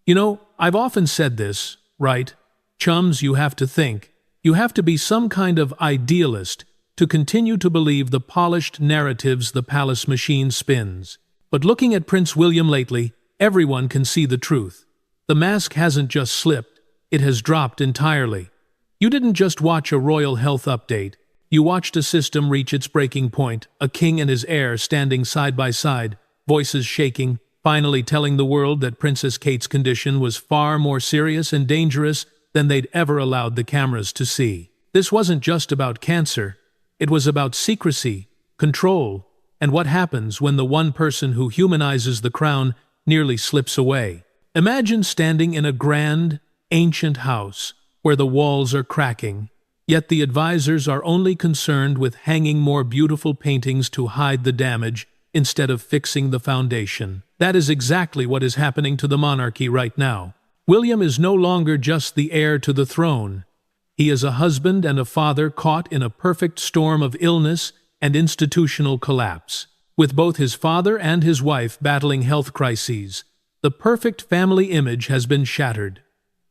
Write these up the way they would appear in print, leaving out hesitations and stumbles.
I've often said this, right? Chums, you have to think. You have to be some kind of idealist to continue to believe the polished narratives the palace machine spins. But looking at Prince William lately, everyone can see the truth. The mask hasn't just slipped, it has dropped entirely. You didn't just watch a royal health update, you watched a system reach its breaking point, a king and his heir standing side by side, voices shaking, finally telling the world that Princess Kate's condition was far more serious and dangerous than they'd ever allowed the cameras to see. This wasn't just about cancer, it was about secrecy, control, and what happens when the one person who humanizes the crown nearly slips away. Imagine standing in a grand, ancient house where the walls are cracking, yet the advisors are only concerned with hanging more beautiful paintings to hide the damage instead of fixing the foundation. That is exactly what is happening to the monarchy right now. William is no longer just the heir to the throne. He is a husband and a father caught in a perfect storm of illness and institutional collapse. With both his father and his wife battling health crises, the perfect family image has been shattered.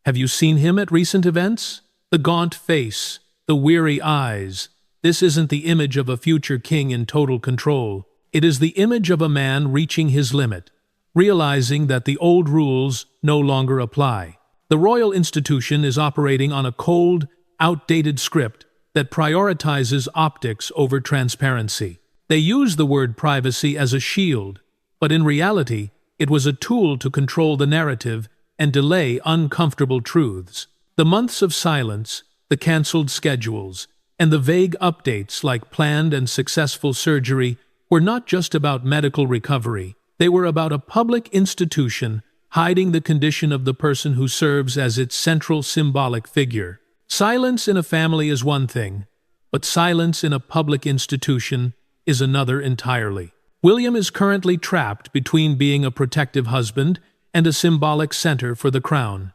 Have you seen him at recent events? The gaunt face, the weary eyes. This isn't the image of a future king in total control. It is the image of a man reaching his limit, realizing that the old rules no longer apply. The royal institution is operating on a cold, outdated script that prioritizes optics over transparency. They use the word privacy as a shield, but in reality, it was a tool to control the narrative and delay uncomfortable truths. The months of silence, the cancelled schedules, and the vague updates like planned and successful surgery were not just about medical recovery. They were about a public institution hiding the condition of the person who serves as its central symbolic figure. Silence in a family is one thing, but silence in a public institution is another entirely. William is currently trapped between being a protective husband and a symbolic center for the crown.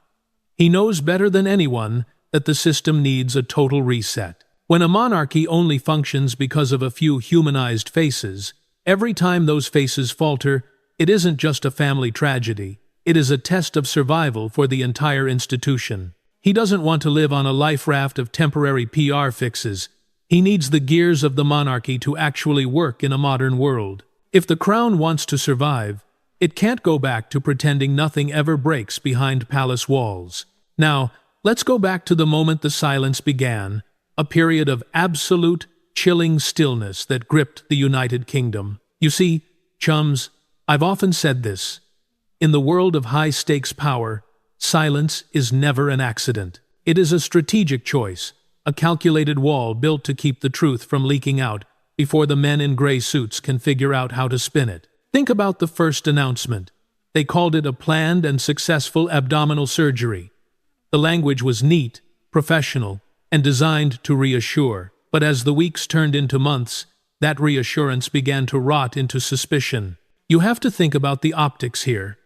He knows better than anyone that the system needs a total reset. When a monarchy only functions because of a few humanized faces, every time those faces falter, it isn't just a family tragedy. It is a test of survival for the entire institution. He doesn't want to live on a life raft of temporary PR fixes. He needs the gears of the monarchy to actually work in a modern world. If the crown wants to survive, it can't go back to pretending nothing ever breaks behind palace walls. Now, let's go back to the moment the silence began, a period of absolute, chilling stillness that gripped the United Kingdom. You see, chums, I've often said this. In the world of high-stakes power, silence is never an accident. It is a strategic choice, a calculated wall built to keep the truth from leaking out before the men in gray suits can figure out how to spin it. Think about the first announcement. They called it a planned and successful abdominal surgery. The language was neat, professional, and designed to reassure. But as the weeks turned into months, that reassurance began to rot into suspicion. You have to think about the optics here.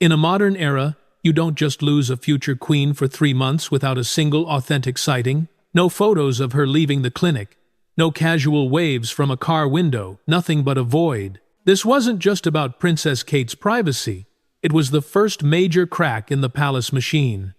In a modern era, you don't just lose a future queen for 3 months without a single authentic sighting. No photos of her leaving the clinic. No casual waves from a car window. Nothing but a void. This wasn't just about Princess Kate's privacy. It was the first major crack in the palace machine.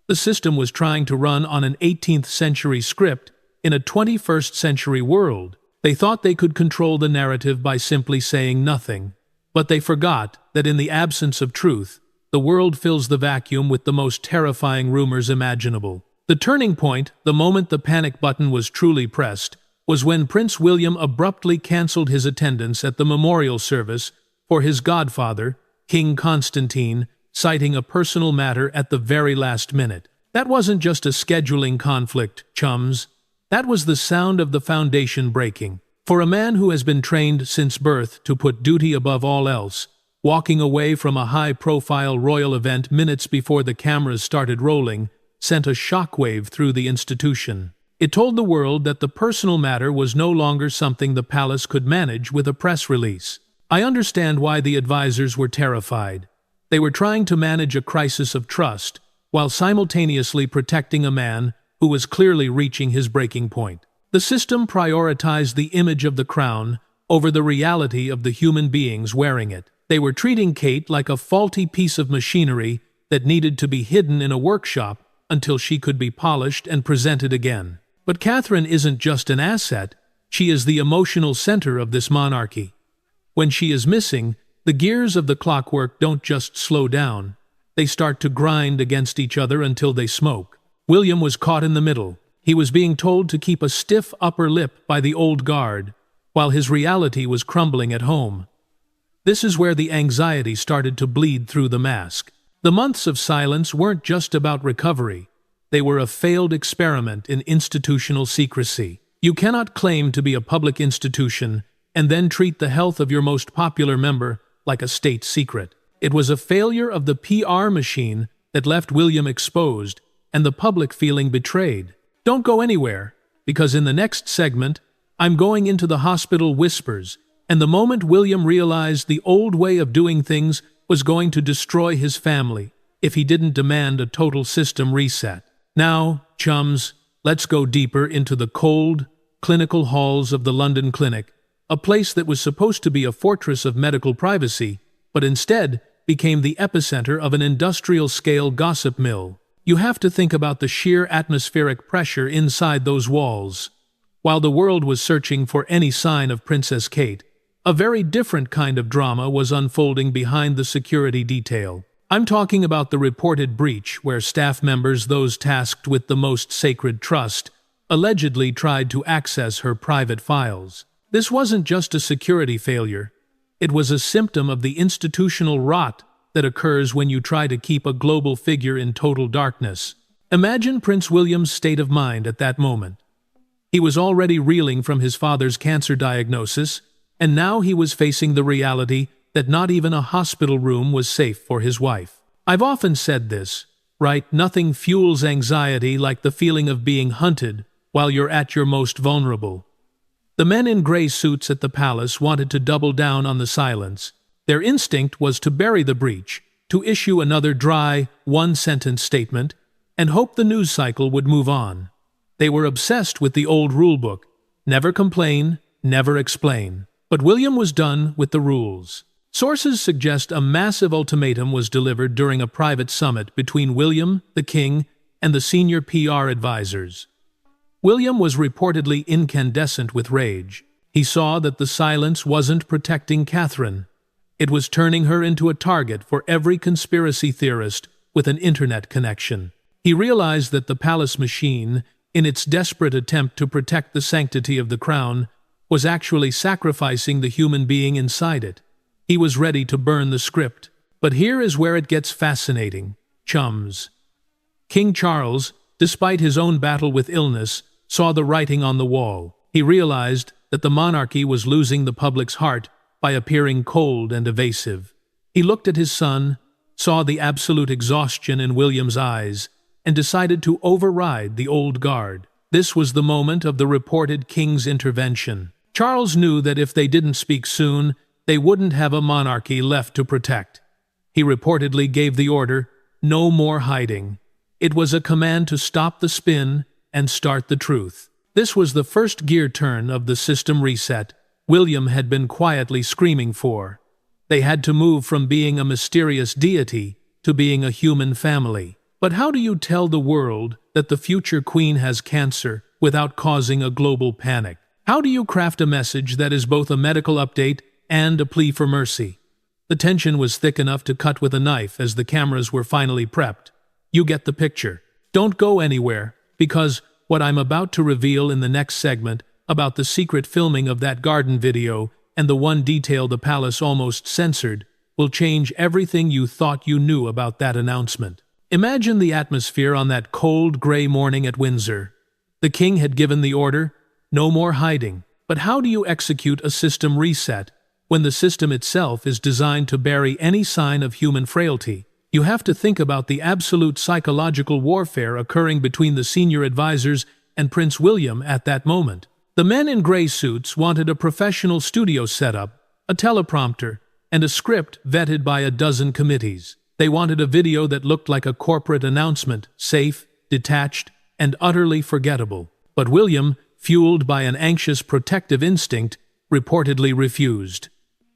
The system was trying to run on an 18th century script in a 21st century world. They thought they could control the narrative by simply saying nothing. But they forgot that in the absence of truth, the world fills the vacuum with the most terrifying rumors imaginable. The turning point, the moment the panic button was truly pressed, was when Prince William abruptly cancelled his attendance at the memorial service for his godfather, King Constantine, citing a personal matter at the very last minute. That wasn't just a scheduling conflict, chums. That was the sound of the foundation breaking. For a man who has been trained since birth to put duty above all else, walking away from a high-profile royal event minutes before the cameras started rolling sent a shockwave through the institution. It told the world that the personal matter was no longer something the palace could manage with a press release. I understand why the advisors were terrified. They were trying to manage a crisis of trust, while simultaneously protecting a man who was clearly reaching his breaking point. The system prioritized the image of the crown over the reality of the human beings wearing it. They were treating Kate like a faulty piece of machinery that needed to be hidden in a workshop until she could be polished and presented again. But Catherine isn't just an asset, she is the emotional center of this monarchy. When she is missing, the gears of the clockwork don't just slow down, they start to grind against each other until they smoke. William was caught in the middle. He was being told to keep a stiff upper lip by the old guard, while his reality was crumbling at home. This is where the anxiety started to bleed through the mask. The months of silence weren't just about recovery. They were a failed experiment in institutional secrecy. You cannot claim to be a public institution and then treat the health of your most popular member like a state secret. It was a failure of the PR machine that left William exposed and the public feeling betrayed. Don't go anywhere, because in the next segment, I'm going into the hospital whispers, and the moment William realized the old way of doing things was going to destroy his family if he didn't demand a total system reset. Now, chums, let's go deeper into the cold, clinical halls of the London Clinic, a place that was supposed to be a fortress of medical privacy, but instead became the epicenter of an industrial-scale gossip mill. You have to think about the sheer atmospheric pressure inside those walls. While the world was searching for any sign of Princess Kate, a very different kind of drama was unfolding behind the security detail. I'm talking about the reported breach where staff members, those tasked with the most sacred trust, allegedly tried to access her private files. This wasn't just a security failure. It was a symptom of the institutional rot that occurs when you try to keep a global figure in total darkness. Imagine Prince William's state of mind at that moment. He was already reeling from his father's cancer diagnosis, and now he was facing the reality that not even a hospital room was safe for his wife. I've often said this, right? Nothing fuels anxiety like the feeling of being hunted while you're at your most vulnerable. The men in gray suits at the palace wanted to double down on the silence. Their instinct was to bury the breach, to issue another dry, one-sentence statement, and hope the news cycle would move on. They were obsessed with the old rulebook: never complain, never explain. But William was done with the rules. Sources suggest a massive ultimatum was delivered during a private summit between William, the king, and the senior PR advisors. William was reportedly incandescent with rage. He saw that the silence wasn't protecting Catherine. It was turning her into a target for every conspiracy theorist with an internet connection. He realized that the palace machine, in its desperate attempt to protect the sanctity of the crown, was actually sacrificing the human being inside it. He was ready to burn the script. But here is where it gets fascinating, chums. King Charles, despite his own battle with illness, saw the writing on the wall. He realized that the monarchy was losing the public's heart by appearing cold and evasive. He looked at his son, saw the absolute exhaustion in William's eyes, and decided to override the old guard. This was the moment of the reported king's intervention. Charles knew that if they didn't speak soon, they wouldn't have a monarchy left to protect. He reportedly gave the order, "No more hiding." It was a command to stop the spin and start the truth. This was the first gear turn of the system reset William had been quietly screaming for. They had to move from being a mysterious deity to being a human family. But how do you tell the world that the future queen has cancer without causing a global panic? How do you craft a message that is both a medical update and a plea for mercy? The tension was thick enough to cut with a knife as the cameras were finally prepped. You get the picture. Don't go anywhere, because what I'm about to reveal in the next segment about the secret filming of that garden video and the one detail the palace almost censored will change everything you thought you knew about that announcement. Imagine the atmosphere on that cold, gray morning at Windsor. The king had given the order, no more hiding. But how do you execute a system reset when the system itself is designed to bury any sign of human frailty? You have to think about the absolute psychological warfare occurring between the senior advisors and Prince William at that moment. The men in gray suits wanted a professional studio setup, a teleprompter, and a script vetted by a dozen committees. They wanted a video that looked like a corporate announcement, safe, detached, and utterly forgettable. But William, fueled by an anxious protective instinct, reportedly refused.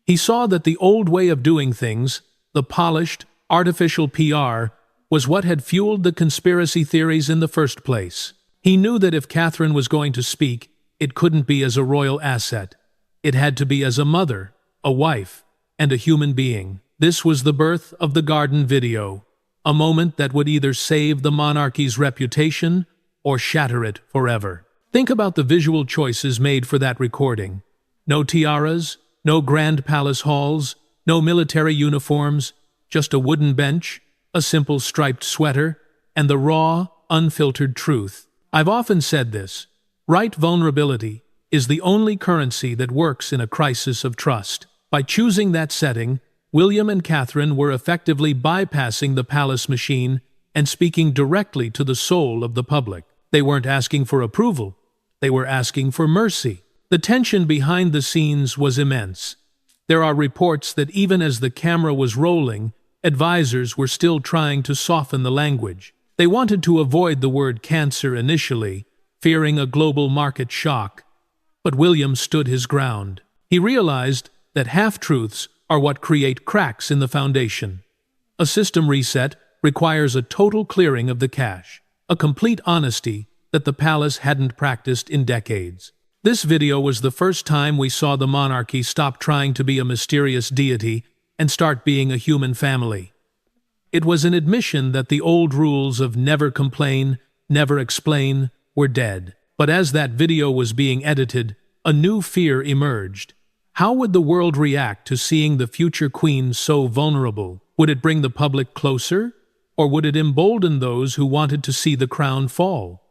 He saw that the old way of doing things, the polished, artificial PR, was what had fueled the conspiracy theories in the first place. He knew that if Catherine was going to speak, it couldn't be as a royal asset. It had to be as a mother, a wife, and a human being. This was the birth of the garden video, a moment that would either save the monarchy's reputation or shatter it forever. Think about the visual choices made for that recording. No tiaras, no grand palace halls, no military uniforms, just a wooden bench, a simple striped sweater, and the raw, unfiltered truth. I've often said this: right vulnerability is the only currency that works in a crisis of trust. By choosing that setting, William and Catherine were effectively bypassing the palace machine and speaking directly to the soul of the public. They weren't asking for approval. They were asking for mercy. The tension behind the scenes was immense. There are reports that even as the camera was rolling, advisors were still trying to soften the language. They wanted to avoid the word cancer initially, fearing a global market shock. But William stood his ground. He realized that half-truths are what create cracks in the foundation. A system reset requires a total clearing of the cache, a complete honesty that the palace hadn't practiced in decades. This video was the first time we saw the monarchy stop trying to be a mysterious deity and start being a human family. It was an admission that the old rules of never complain, never explain were dead. But as that video was being edited, a new fear emerged. How would the world react to seeing the future queen so vulnerable? Would it bring the public closer? Or would it embolden those who wanted to see the crown fall?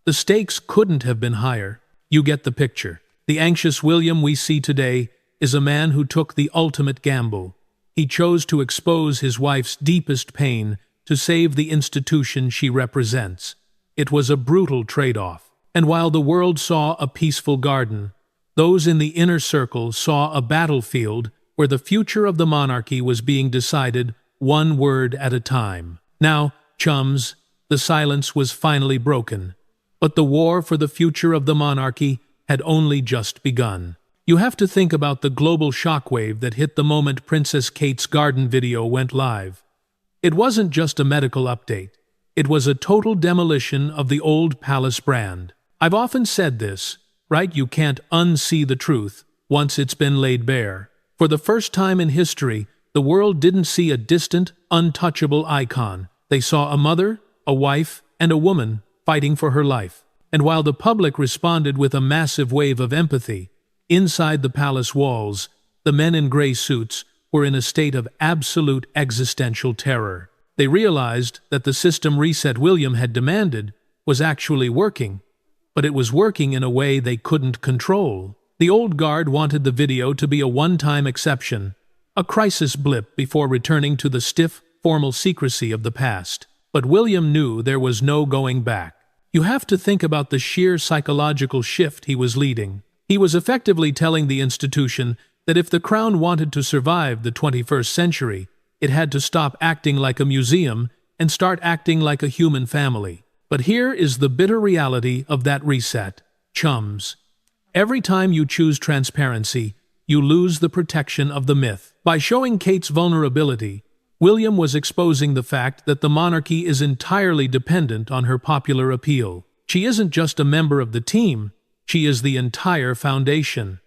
The stakes couldn't have been higher. You get the picture. The anxious William we see today is a man who took the ultimate gamble. He chose to expose his wife's deepest pain to save the institution she represents. It was a brutal trade-off. And while the world saw a peaceful garden, those in the inner circle saw a battlefield where the future of the monarchy was being decided one word at a time. Now, chums, the silence was finally broken. But the war for the future of the monarchy had only just begun. You have to think about the global shockwave that hit the moment Princess Kate's garden video went live. It wasn't just a medical update. It was a total demolition of the old palace brand. I've often said this, right? You can't unsee the truth once it's been laid bare. For the first time in history, the world didn't see a distant, untouchable icon. They saw a mother, a wife, and a woman fighting for her life. And while the public responded with a massive wave of empathy, inside the palace walls, the men in gray suits were in a state of absolute existential terror. They realized that the system reset William had demanded was actually working, but it was working in a way they couldn't control. The old guard wanted the video to be a one-time exception, a crisis blip before returning to the stiff, formal secrecy of the past. But William knew there was no going back. You have to think about the sheer psychological shift he was leading. He was effectively telling the institution that if the crown wanted to survive the 21st century, it had to stop acting like a museum and start acting like a human family. But here is the bitter reality of that reset. Chums. Every time you choose transparency, you lose the protection of the myth. By showing Kate's vulnerability, William was exposing the fact that the monarchy is entirely dependent on her popular appeal. She isn't just a member of the team, she is the entire foundation.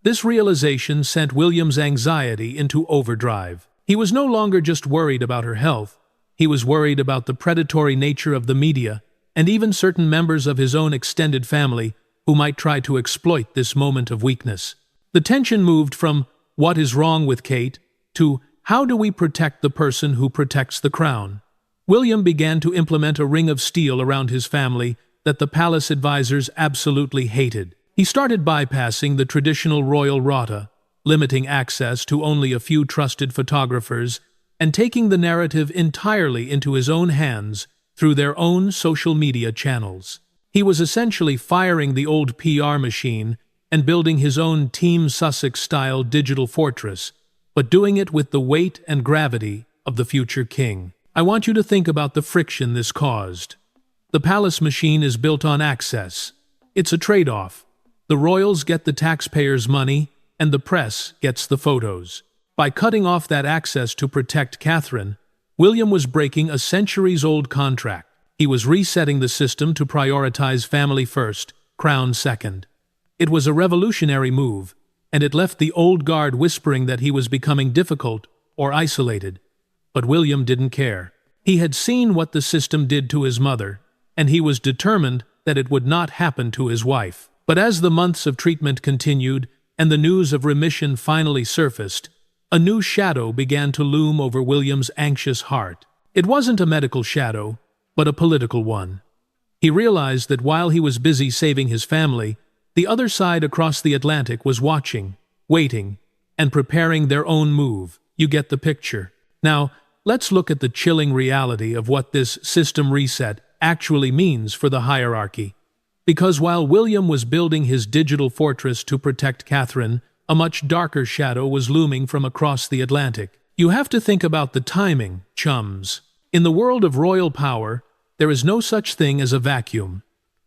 This realization sent William's anxiety into overdrive. He was no longer just worried about her health, he was worried about the predatory nature of the media and even certain members of his own extended family who might try to exploit this moment of weakness. The tension moved from "what is wrong with Kate" to "how do we protect the person who protects the crown?" William began to implement a ring of steel around his family that the palace advisors absolutely hated. He started bypassing the traditional royal rota, limiting access to only a few trusted photographers, and taking the narrative entirely into his own hands through their own social media channels. He was essentially firing the old PR machine and building his own Team Sussex-style digital fortress, but doing it with the weight and gravity of the future king. I want you to think about the friction this caused. The palace machine is built on access. It's a trade-off. The royals get the taxpayers' money, and the press gets the photos. By cutting off that access to protect Catherine, William was breaking a centuries-old contract. He was resetting the system to prioritize family first, crown second. It was a revolutionary move, and it left the old guard whispering that he was becoming difficult or isolated. But William didn't care. He had seen what the system did to his mother, and he was determined that it would not happen to his wife. But as the months of treatment continued and the news of remission finally surfaced, a new shadow began to loom over William's anxious heart. It wasn't a medical shadow, but a political one. He realized that while he was busy saving his family, the other side across the Atlantic was watching, waiting, and preparing their own move. You get the picture. Now, let's look at the chilling reality of what this system reset actually means for the hierarchy. Because while William was building his digital fortress to protect Catherine, a much darker shadow was looming from across the Atlantic. You have to think about the timing, chums. In the world of royal power, there is no such thing as a vacuum.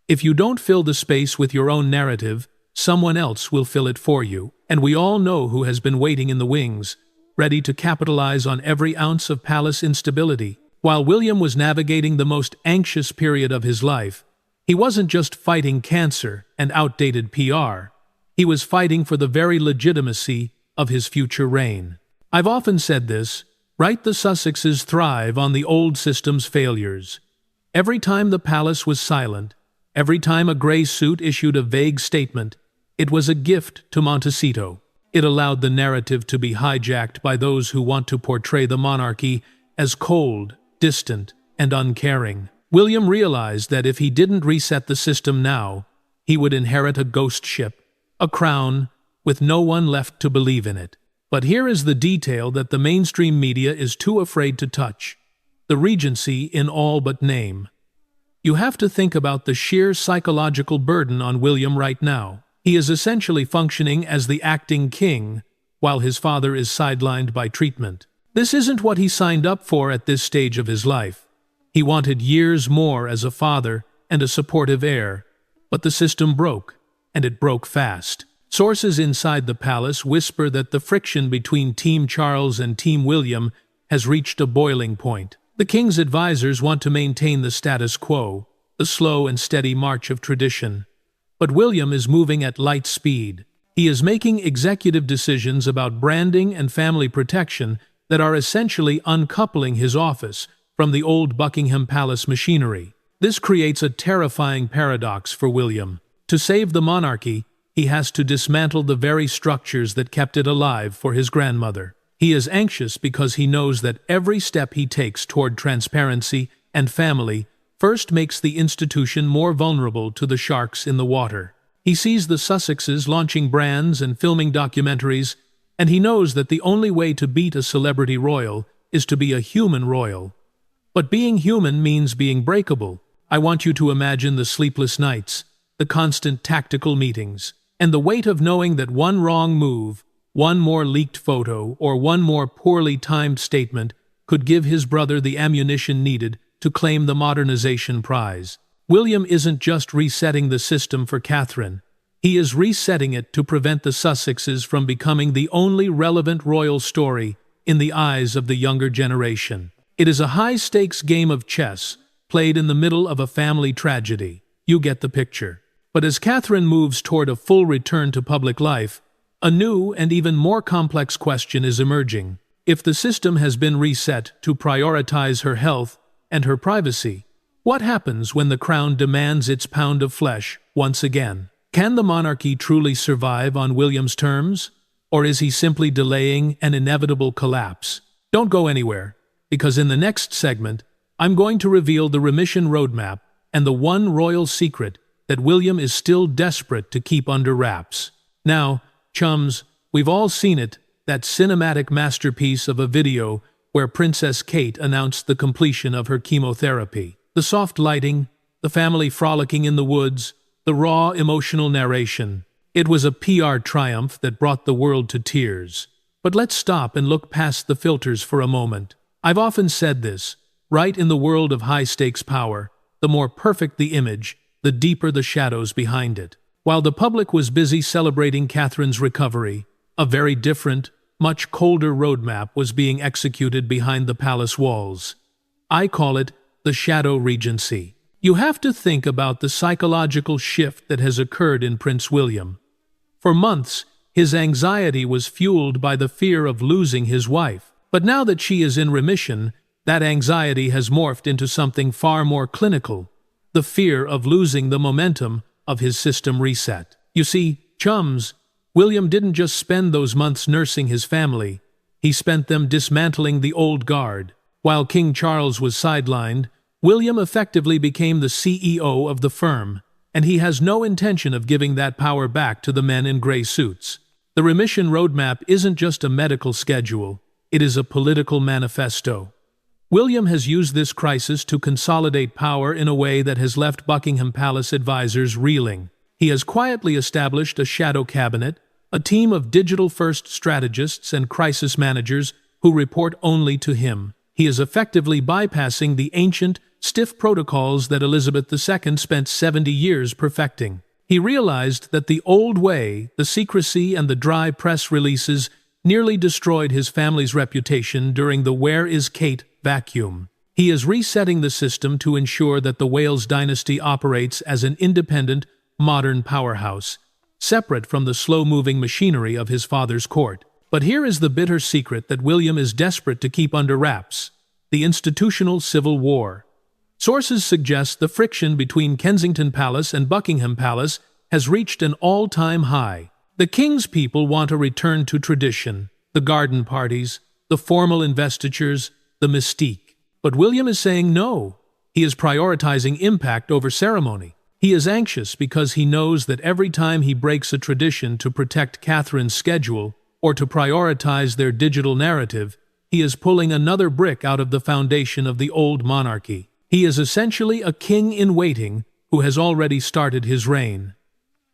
If you don't fill the space with your own narrative, someone else will fill it for you. And we all know who has been waiting in the wings, ready to capitalize on every ounce of palace instability. While William was navigating the most anxious period of his life, he wasn't just fighting cancer and outdated PR. He was fighting for the very legitimacy of his future reign. I've often said this, right? The Sussexes thrive on the old system's failures. Every time the palace was silent, every time a gray suit issued a vague statement, it was a gift to Montecito. It allowed the narrative to be hijacked by those who want to portray the monarchy as cold, distant, and uncaring. William realized that if he didn't reset the system now, he would inherit a ghost ship, a crown, with no one left to believe in it. But here is the detail that the mainstream media is too afraid to touch: the regency in all but name. You have to think about the sheer psychological burden on William right now. He is essentially functioning as the acting king, while his father is sidelined by treatment. This isn't what he signed up for at this stage of his life. He wanted years more as a father and a supportive heir, but the system broke, and it broke fast. Sources inside the palace whisper that the friction between Team Charles and Team William has reached a boiling point. The king's advisors want to maintain the status quo, the slow and steady march of tradition. But William is moving at light speed. He is making executive decisions about branding and family protection that are essentially uncoupling his office from the old Buckingham Palace machinery. This creates a terrifying paradox for William. To save the monarchy, he has to dismantle the very structures that kept it alive for his grandmother. He is anxious because he knows that every step he takes toward transparency and family first makes the institution more vulnerable to the sharks in the water. He sees the Sussexes launching brands and filming documentaries, and he knows that the only way to beat a celebrity royal is to be a human royal. But being human means being breakable. I want you to imagine the sleepless nights, the constant tactical meetings, and the weight of knowing that one wrong move, one more leaked photo, or one more poorly timed statement could give his brother the ammunition needed to claim the modernization prize. William isn't just resetting the system for Catherine. He is resetting it to prevent the Sussexes from becoming the only relevant royal story in the eyes of the younger generation. It is a high-stakes game of chess, played in the middle of a family tragedy. You get the picture. But as Catherine moves toward a full return to public life, a new and even more complex question is emerging. If the system has been reset to prioritize her health and her privacy, what happens when the crown demands its pound of flesh once again? Can the monarchy truly survive on William's terms? Or is he simply delaying an inevitable collapse? Don't go anywhere, because in the next segment, I'm going to reveal the remission roadmap and the one royal secret that William is still desperate to keep under wraps. Now, chums, we've all seen it, that cinematic masterpiece of a video where Princess Kate announced the completion of her chemotherapy. The soft lighting, the family frolicking in the woods, the raw emotional narration. It was a PR triumph that brought the world to tears. But let's stop and look past the filters for a moment. I've often said this, right? In the world of high-stakes power, the more perfect the image, the deeper the shadows behind it. While the public was busy celebrating Catherine's recovery, a very different, much colder roadmap was being executed behind the palace walls. I call it the Shadow Regency. You have to think about the psychological shift that has occurred in Prince William. For months, his anxiety was fueled by the fear of losing his wife. But now that she is in remission, that anxiety has morphed into something far more clinical: the fear of losing the momentum of his system reset. You see, chums, William didn't just spend those months nursing his family. He spent them dismantling the old guard. While King Charles was sidelined, William effectively became the CEO of the firm, and he has no intention of giving that power back to the men in gray suits. The remission roadmap isn't just a medical schedule, it is a political manifesto. William has used this crisis to consolidate power in a way that has left Buckingham Palace advisors reeling. He has quietly established a shadow cabinet, a team of digital-first strategists and crisis managers who report only to him. He is effectively bypassing the ancient, stiff protocols that Elizabeth II spent 70 years perfecting. He realized that the old way, the secrecy and the dry press releases, nearly destroyed his family's reputation during the "Where is Kate" vacuum. He is resetting the system to ensure that the Wales dynasty operates as an independent, modern powerhouse, separate from the slow-moving machinery of his father's court. But here is the bitter secret that William is desperate to keep under wraps: the institutional civil war. Sources suggest the friction between Kensington Palace and Buckingham Palace has reached an all-time high. The king's people want a return to tradition, the garden parties, the formal investitures, the mystique. But William is saying no. He is prioritizing impact over ceremony. He is anxious because he knows that every time he breaks a tradition to protect Catherine's schedule or to prioritize their digital narrative, he is pulling another brick out of the foundation of the old monarchy. He is essentially a king-in-waiting who has already started his reign.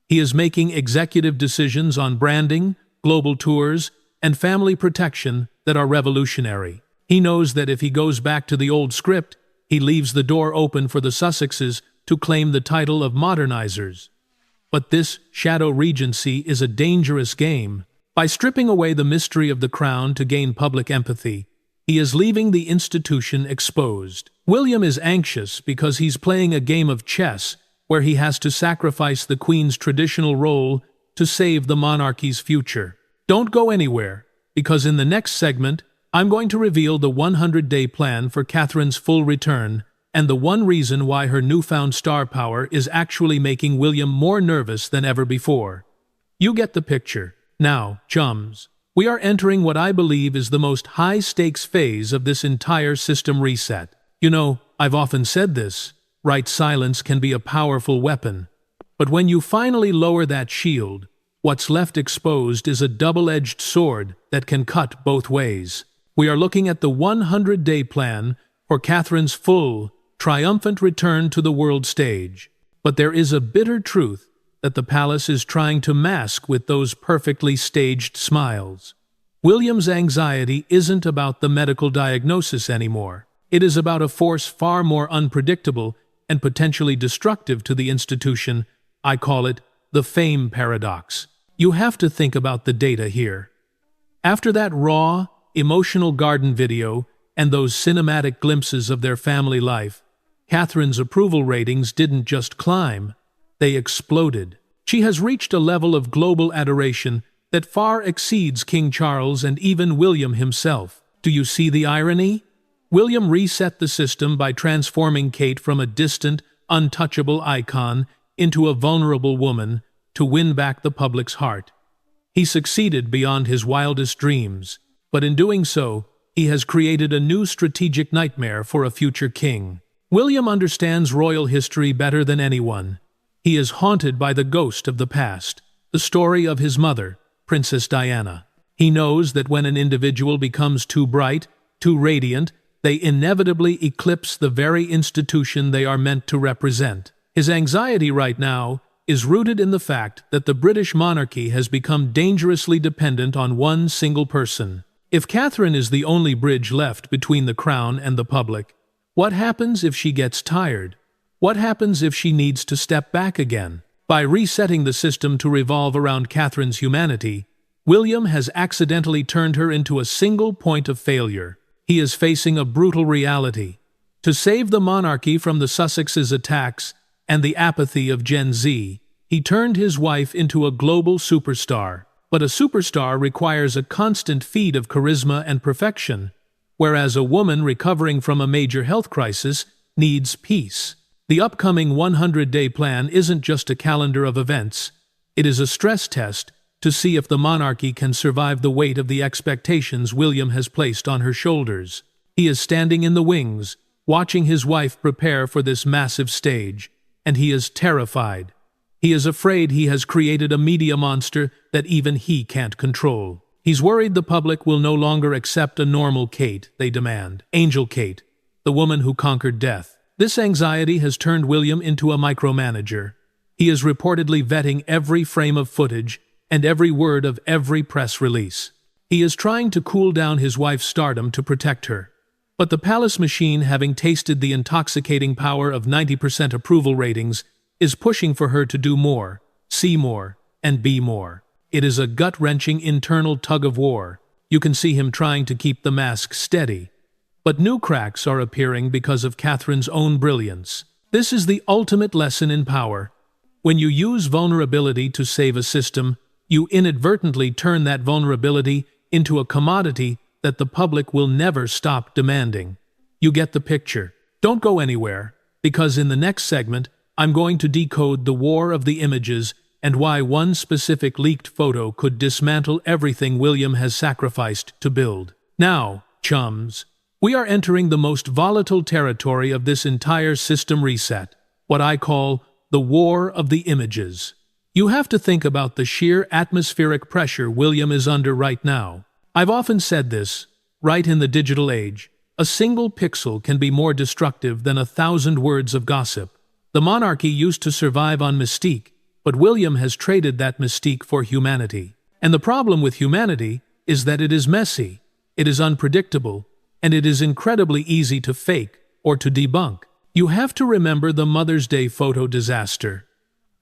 He is making executive decisions on branding, global tours, and family protection that are revolutionary. He knows that if he goes back to the old script, he leaves the door open for the Sussexes to claim the title of modernizers. But this shadow regency is a dangerous game. By stripping away the mystery of the crown to gain public empathy, he is leaving the institution exposed. William is anxious because he's playing a game of chess where he has to sacrifice the Queen's traditional role to save the monarchy's future. Don't go anywhere, because in the next segment, I'm going to reveal the 100-day plan for Catherine's full return and the one reason why her newfound star power is actually making William more nervous than ever before. You get the picture. Now, chums, we are entering what I believe is the most high-stakes phase of this entire system reset. You know, I've often said this: right silence can be a powerful weapon. But when you finally lower that shield, what's left exposed is a double-edged sword that can cut both ways. We are looking at the 100-day plan for Catherine's full, triumphant return to the world stage. But there is a bitter truth that the palace is trying to mask with those perfectly staged smiles. William's anxiety isn't about the medical diagnosis anymore. It is about a force far more unpredictable and potentially destructive to the institution. I call it the fame paradox. You have to think about the data here. After that raw, emotional garden video and those cinematic glimpses of their family life, Catherine's approval ratings didn't just climb, they exploded. She has reached a level of global adoration that far exceeds King Charles and even William himself. Do you see the irony? William reset the system by transforming Kate from a distant, untouchable icon into a vulnerable woman to win back the public's heart. He succeeded beyond his wildest dreams, but in doing so, he has created a new strategic nightmare for a future king. William understands royal history better than anyone. He is haunted by the ghost of the past, the story of his mother, Princess Diana. He knows that when an individual becomes too bright, too radiant, they inevitably eclipse the very institution they are meant to represent. His anxiety right now is rooted in the fact that the British monarchy has become dangerously dependent on one single person. If Catherine is the only bridge left between the crown and the public, what happens if she gets tired? What happens if she needs to step back again? By resetting the system to revolve around Catherine's humanity, William has accidentally turned her into a single point of failure. He is facing a brutal reality. To save the monarchy from the Sussexes' attacks and the apathy of Gen Z, he turned his wife into a global superstar. But a superstar requires a constant feed of charisma and perfection, whereas a woman recovering from a major health crisis needs peace. The upcoming 100-day plan isn't just a calendar of events. It is a stress test to see if the monarchy can survive the weight of the expectations William has placed on her shoulders. He is standing in the wings, watching his wife prepare for this massive stage, and he is terrified. He is afraid he has created a media monster that even he can't control. He's worried the public will no longer accept a normal Kate, they demand. Angel Kate, the woman who conquered death. This anxiety has turned William into a micromanager. He is reportedly vetting every frame of footage and every word of every press release. He is trying to cool down his wife's stardom to protect her. But the palace machine, having tasted the intoxicating power of 90% approval ratings, is pushing for her to do more, see more, and be more. It is a gut-wrenching internal tug-of-war. You can see him trying to keep the mask steady. But new cracks are appearing because of Catherine's own brilliance. This is the ultimate lesson in power. When you use vulnerability to save a system, you inadvertently turn that vulnerability into a commodity that the public will never stop demanding. You get the picture. Don't go anywhere, because in the next segment, I'm going to decode the war of the images and why one specific leaked photo could dismantle everything William has sacrificed to build. Now, chums, we are entering the most volatile territory of this entire system reset, what I call the war of the images. You have to think about the sheer atmospheric pressure William is under right now. I've often said this, right in the digital age, a single pixel can be more destructive than 1,000 words of gossip. The monarchy used to survive on mystique, but William has traded that mystique for humanity. And the problem with humanity is that it is messy, it is unpredictable, and it is incredibly easy to fake or to debunk. You have to remember the Mother's Day photo disaster.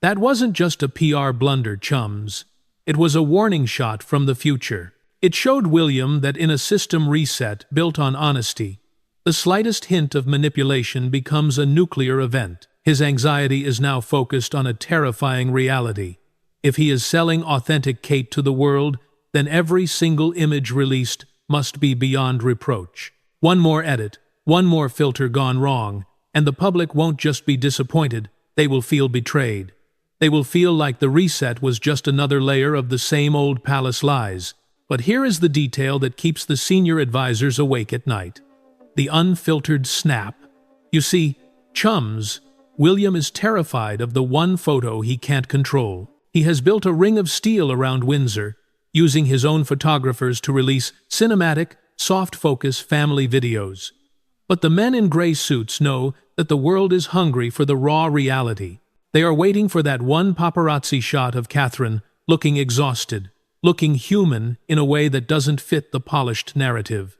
That wasn't just a PR blunder, chums. It was a warning shot from the future. It showed William that in a system reset built on honesty, the slightest hint of manipulation becomes a nuclear event. His anxiety is now focused on a terrifying reality. If he is selling authentic Kate to the world, then every single image released must be beyond reproach. One more edit, one more filter gone wrong, and the public won't just be disappointed, they will feel betrayed. They will feel like the reset was just another layer of the same old palace lies. But here is the detail that keeps the senior advisors awake at night. The unfiltered snap. You see, chums, William is terrified of the one photo he can't control. He has built a ring of steel around Windsor, using his own photographers to release cinematic, soft-focus family videos. But the men in gray suits know that the world is hungry for the raw reality. They are waiting for that one paparazzi shot of Catherine, looking exhausted, looking human in a way that doesn't fit the polished narrative.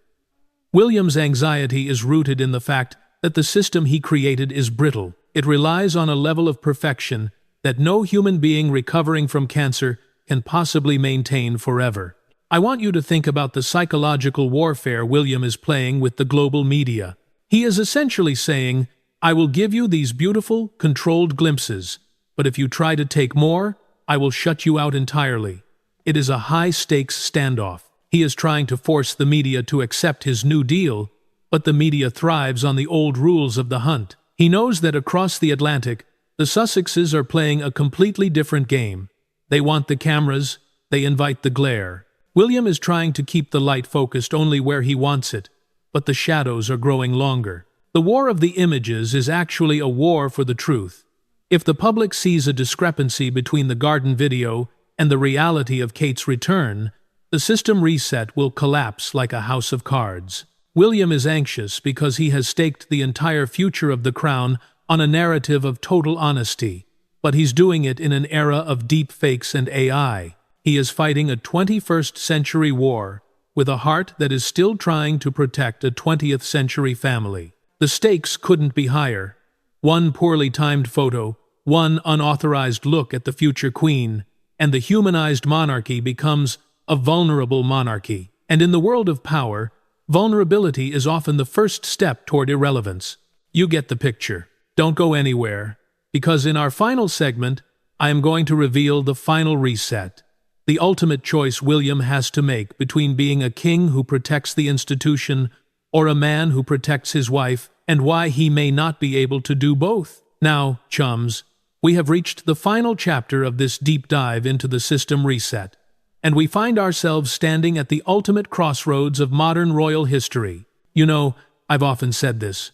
William's anxiety is rooted in the fact that the system he created is brittle. It relies on a level of perfection that no human being recovering from cancer can possibly maintain forever. I want you to think about the psychological warfare William is playing with the global media. He is essentially saying, I will give you these beautiful, controlled glimpses, but if you try to take more, I will shut you out entirely. It is a high-stakes standoff. He is trying to force the media to accept his new deal, but the media thrives on the old rules of the hunt. He knows that across the Atlantic, the Sussexes are playing a completely different game. They want the cameras, they invite the glare. William is trying to keep the light focused only where he wants it, but the shadows are growing longer. The war of the images is actually a war for the truth. If the public sees a discrepancy between the garden video and the reality of Kate's return, the system reset will collapse like a house of cards. William is anxious because he has staked the entire future of the crown on a narrative of total honesty, but he's doing it in an era of deep fakes and AI. He is fighting a 21st century war with a heart that is still trying to protect a 20th century family. The stakes couldn't be higher. One poorly timed photo, one unauthorized look at the future queen, and the humanized monarchy becomes a vulnerable monarchy. And in the world of power, vulnerability is often the first step toward irrelevance. You get the picture. Don't go anywhere, because in our final segment, I am going to reveal the final reset, the ultimate choice William has to make between being a king who protects the institution or a man who protects his wife, and why he may not be able to do both. Now, chums, we have reached the final chapter of this deep dive into the system reset, and we find ourselves standing at the ultimate crossroads of modern royal history. You know, I've often said this,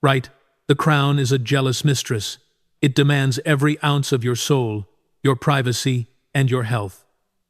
right? The crown is a jealous mistress. It demands every ounce of your soul, your privacy, and your health,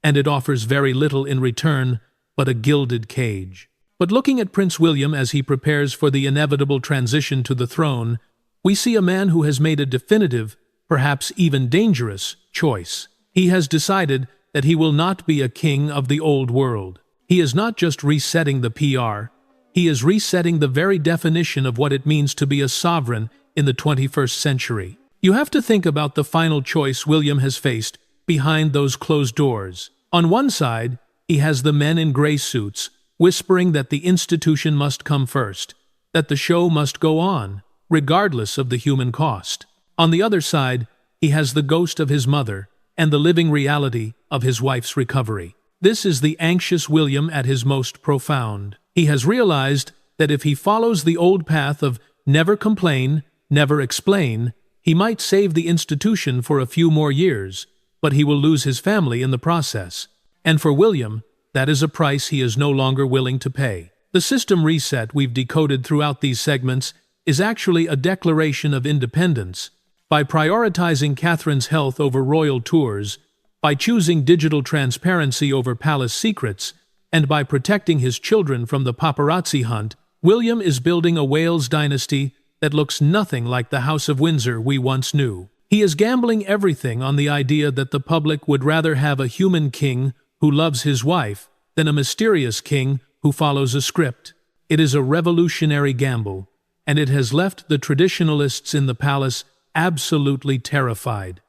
and it offers very little in return but a gilded cage. But looking at Prince William as he prepares for the inevitable transition to the throne, we see a man who has made a definitive, perhaps even dangerous, choice. He has decided that he will not be a king of the old world. He is not just resetting the PR, he is resetting the very definition of what it means to be a sovereign in the 21st century. You have to think about the final choice William has faced behind those closed doors. On one side, he has the men in gray suits, whispering that the institution must come first, that the show must go on, regardless of the human cost. On the other side, he has the ghost of his mother and the living reality of his wife's recovery. This is the anxious William at his most profound. He has realized that if he follows the old path of never complain, never explain, he might save the institution for a few more years, but he will lose his family in the process. And for William, that is a price he is no longer willing to pay. The system reset we've decoded throughout these segments is actually a declaration of independence. By prioritizing Catherine's health over royal tours, by choosing digital transparency over palace secrets, and by protecting his children from the paparazzi hunt, William is building a Wales dynasty that looks nothing like the House of Windsor we once knew. He is gambling everything on the idea that the public would rather have a human king who loves his wife than a mysterious king who follows a script. It is a revolutionary gamble, and it has left the traditionalists in the palace absolutely terrified.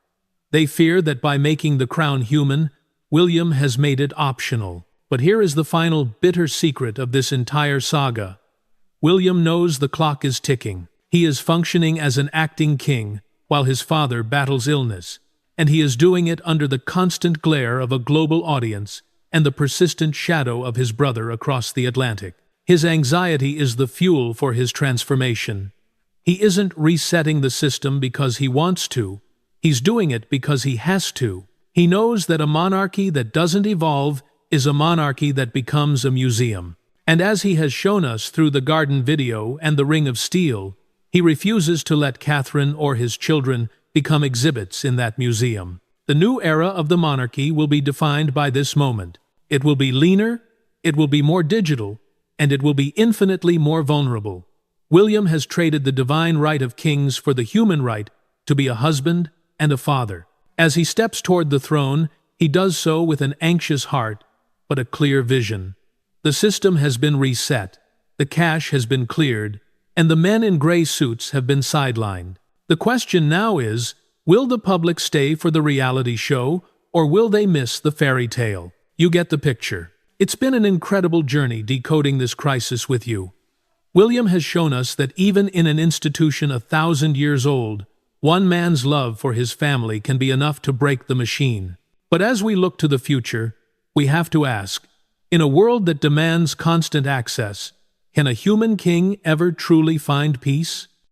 They fear that by making the crown human, William has made it optional. But here is the final bitter secret of this entire saga. William knows the clock is ticking. He is functioning as an acting king while his father battles illness, and he is doing it under the constant glare of a global audience and the persistent shadow of his brother across the Atlantic. His anxiety is the fuel for his transformation. He isn't resetting the system because he wants to. He's doing it because he has to. He knows that a monarchy that doesn't evolve is a monarchy that becomes a museum. And as he has shown us through the garden video and the Ring of Steel, he refuses to let Catherine or his children become exhibits in that museum. The new era of the monarchy will be defined by this moment. It will be leaner, it will be more digital, and it will be infinitely more vulnerable. William has traded the divine right of kings for the human right to be a husband and a father. As he steps toward the throne, he does so with an anxious heart, but a clear vision. The system has been reset, the cache has been cleared, and the men in gray suits have been sidelined. The question now is, will the public stay for the reality show, or will they miss the fairy tale? You get the picture. It's been an incredible journey decoding this crisis with you. William has shown us that even in an institution 1,000 years old, one man's love for his family can be enough to break the machine. But as we look to the future, we have to ask, in a world that demands constant access, can a human king ever truly find peace?